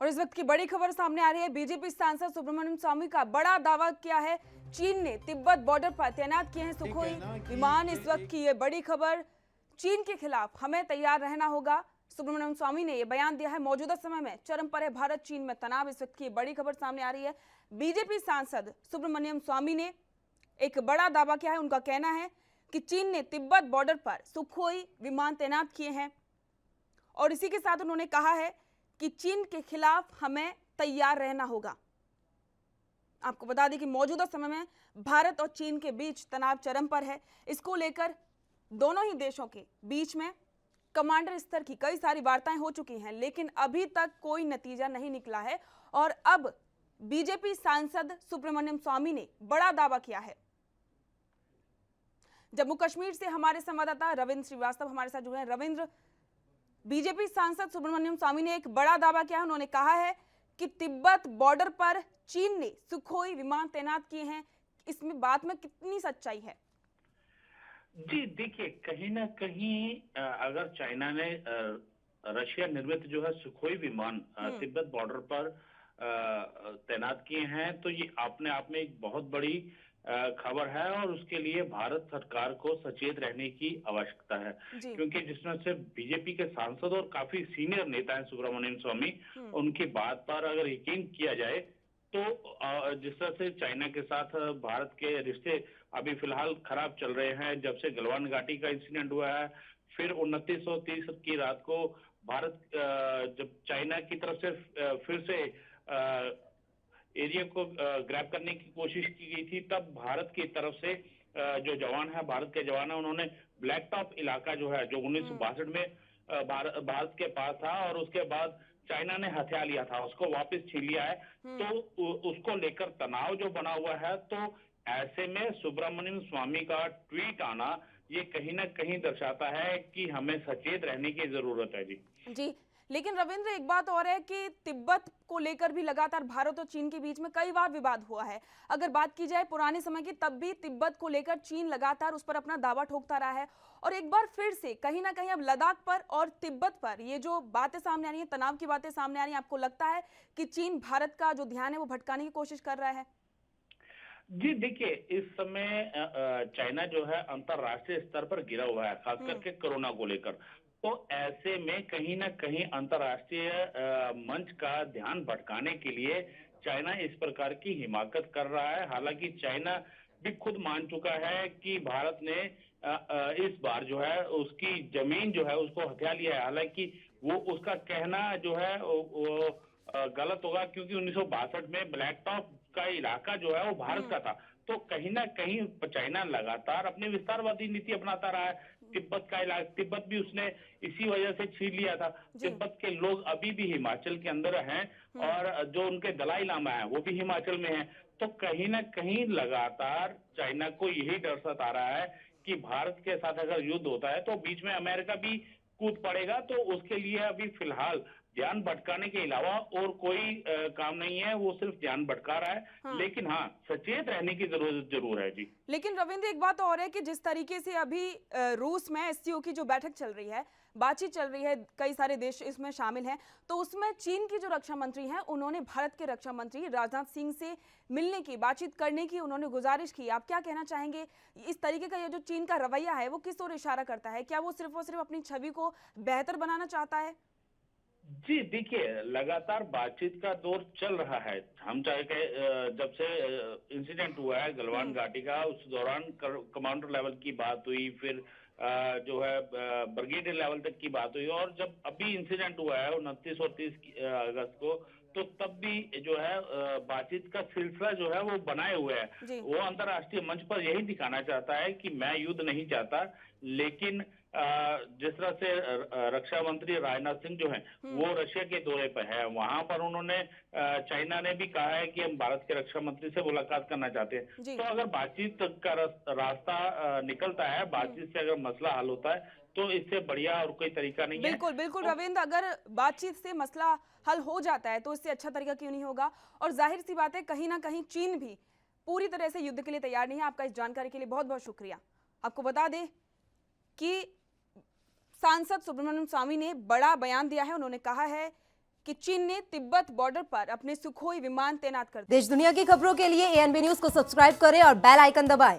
और इस वक्त की बड़ी खबर सामने आ रही है। बीजेपी सांसद सुब्रमण्यम स्वामी का बड़ा दावा किया है। चीन ने तिब्बत बॉर्डर पर तैनात किए हैं सुखोई विमान। इस वक्त की ये बड़ी खबर, चीन के खिलाफ हमें तैयार रहना होगा। सुब्रमण्यम स्वामी ने यह बयान दिया है। मौजूदा समय में चरम पर है भारत चीन में तनाव। इस वक्त की बड़ी खबर सामने आ रही है। बीजेपी सांसद सुब्रमण्यम स्वामी ने एक बड़ा दावा किया है। उनका कहना है कि चीन ने तिब्बत बॉर्डर पर सुखोई विमान तैनात किए हैं और इसी के साथ उन्होंने कहा है कि चीन के खिलाफ हमें तैयार रहना होगा। आपको बता दें कि मौजूदा समय में भारत और चीन के बीच तनाव चरम पर है। इसको लेकर दोनों ही देशों के बीच में कमांडर स्तर की कई सारी वार्ताएं हो चुकी हैं, लेकिन अभी तक कोई नतीजा नहीं निकला है। और अब बीजेपी सांसद सुब्रमण्यम स्वामी ने बड़ा दावा किया है। जम्मू कश्मीर से हमारे संवाददाता रविंद्र श्रीवास्तव हमारे साथ जुड़े हैं। रविंद्र, बीजेपी सांसद सुब्रमण्यम स्वामी ने एक बड़ा दावा किया है। उन्होंने कहा है कि तिब्बत बॉर्डर पर चीन ने सुखोई विमान तैनात किए हैं। इसमें बात में कितनी सच्चाई है? जी देखिए, कहीं ना कहीं अगर चाइना ने रशिया निर्मित जो है सुखोई विमान तिब्बत बॉर्डर पर तैनात किए हैं, तो ये अपने आप में एक बहुत बड़ी खबर है और उसके लिए भारत सरकार को सचेत रहने की आवश्यकता है। क्योंकि जिसमें से बीजेपी के सांसद और काफी सीनियर नेता हैं सुब्रमण्यम स्वामी, उनकी बात पर अगर यकीन किया जाए तो जिस तरह से चाइना के साथ भारत के रिश्ते अभी फिलहाल खराब चल रहे हैं, जब से गलवान घाटी का इंसिडेंट हुआ है, फिर 2930 की रात को भारत जब चाइना की तरफ से फिर से एरिया को ग्रैब करने की कोशिश की गई थी, तब भारत की तरफ से जो जवान है, भारत के जवान है, उन्होंने ब्लैक टॉप इलाका जो है, जो 1962 में भारत के पास था और उसके बाद चाइना ने हथिया लिया था, उसको वापस छीन लिया है। तो उसको लेकर तनाव जो बना हुआ है, तो ऐसे में सुब्रमण्यम स्वामी का ट्वीट आना ये कहीं ना कहीं दर्शाता है कि हमें सचेत रहने की जरूरत है। जी, लेकिन रविंद्र, एक बात और है कि तिब्बत को लेकर भी लगातार भारत और चीन के बीच में कई बार विवाद हुआ है। अगर बात की जाए पुराने समय की, तब भी तिब्बत को लेकर चीन लगातार उस पर अपना दावा ठोकता रहा है और एक बार फिर से कहीं ना कहीं अब लद्दाख पर और तिब्बत पर ये जो बातें सामने आ रही हैं, तनाव की बातें सामने आ रही हैं, आपको लगता है कि चीन भारत का जो ध्यान है वो भटकाने की कोशिश कर रहा है? जी देखिए, इस समय चाइना जो है अंतरराष्ट्रीय स्तर पर गिरा हुआ है, खास करके कोरोना को लेकर। तो ऐसे में कहीं ना कहीं अंतरराष्ट्रीय मंच का ध्यान भटकाने के लिए चाइना इस प्रकार की हिमाकत कर रहा है। हालांकि चाइना भी खुद मान चुका है कि भारत ने इस बार जो है उसकी जमीन जो है उसको हथिया लिया है। हालांकि वो उसका कहना जो है वो गलत होगा, क्योंकि 1962 में ब्लैक टॉप का इलाका जो है वो भारत का था। तो कहीं ना कहीं चाइना लगातार अपनी विस्तारवादी नीति अपनाता रहा है। तिब्बत का इलाका, तिब्बत भी उसने इसी वजह से छीन लिया था। तिब्बत के लोग अभी भी हिमाचल के अंदर हैं और जो उनके दलाई लामा है वो भी हिमाचल में है। तो कहीं ना कहीं लगातार चाइना को यही डर सता रहा है कि भारत के साथ अगर युद्ध होता है तो बीच में अमेरिका भी कूद पड़ेगा। तो उसके लिए अभी फिलहाल ध्यान भटकाने के अलावा और कोई काम नहीं है, वो सिर्फ ध्यान भटका रहा है। लेकिन हाँ, सचेत रहने की जरूरत जरूर है। जी लेकिन रविंद्र, एक बात और है कि जिस तरीके से अभी रूस में एससीओ की जो बैठक चल रही है, बातचीत चल रही है, कई सारे देश इसमें शामिल हैं, तो उसमें चीन की जो रक्षा मंत्री हैं उन्होंने भारत के रक्षा मंत्री राजनाथ सिंह से मिलने की, बातचीत करने की उन्होंने गुजारिश की। आप क्या कहना चाहेंगे? इस तरीके का ये जो चीन का रवैया है वो किस ओर इशारा करता है? क्या वो सिर्फ और सिर्फ अपनी छवि को बेहतर बनाना चाहता है? जी देखिए, लगातार बातचीत का दौर चल रहा है। हम चाहे कि जब से इंसिडेंट हुआ है गलवान घाटी का, उस दौरान कमांडर लेवल की बात हुई, फिर जो है ब्रिगेडियर लेवल तक की बात हुई, और जब अभी इंसिडेंट हुआ है 29 और 30 अगस्त को, तो तब भी जो है बातचीत का सिलसिला जो है वो बनाए हुए है। वो अंतर्राष्ट्रीय मंच पर यही दिखाना चाहता है कि मैं युद्ध नहीं चाहता। लेकिन जिस तरह से रक्षा मंत्री राजनाथ सिंह जो हैं वो रशिया के दौरे पर है, वहां पर उन्होंने चाइना ने भी कहा है कि हम भारत के रक्षा मंत्री से मुलाकात करना चाहते हैं। तो अगर बातचीत का रास्ता निकलता है, बातचीत से अगर मसला हल होता है, तो इससे बढ़िया और कोई तरीका नहीं है। बिल्कुल बिल्कुल रविंद्र, अगर बातचीत से मसला हल हो जाता है तो इससे अच्छा तरीका क्यों नहीं होगा। और जाहिर सी बात है, कहीं ना कहीं चीन भी पूरी तरह से युद्ध के लिए तैयार नहीं है। आपका इस जानकारी के लिए बहुत बहुत शुक्रिया। आपको बता दें कि सांसद सुब्रमण्यम स्वामी ने बड़ा बयान दिया है। उन्होंने कहा है कि चीन ने तिब्बत बॉर्डर पर अपने सुखोई विमान तैनात कर दिए। देश दुनिया की खबरों के लिए ANB न्यूज को सब्सक्राइब करें और बेल आइकन दबाएं।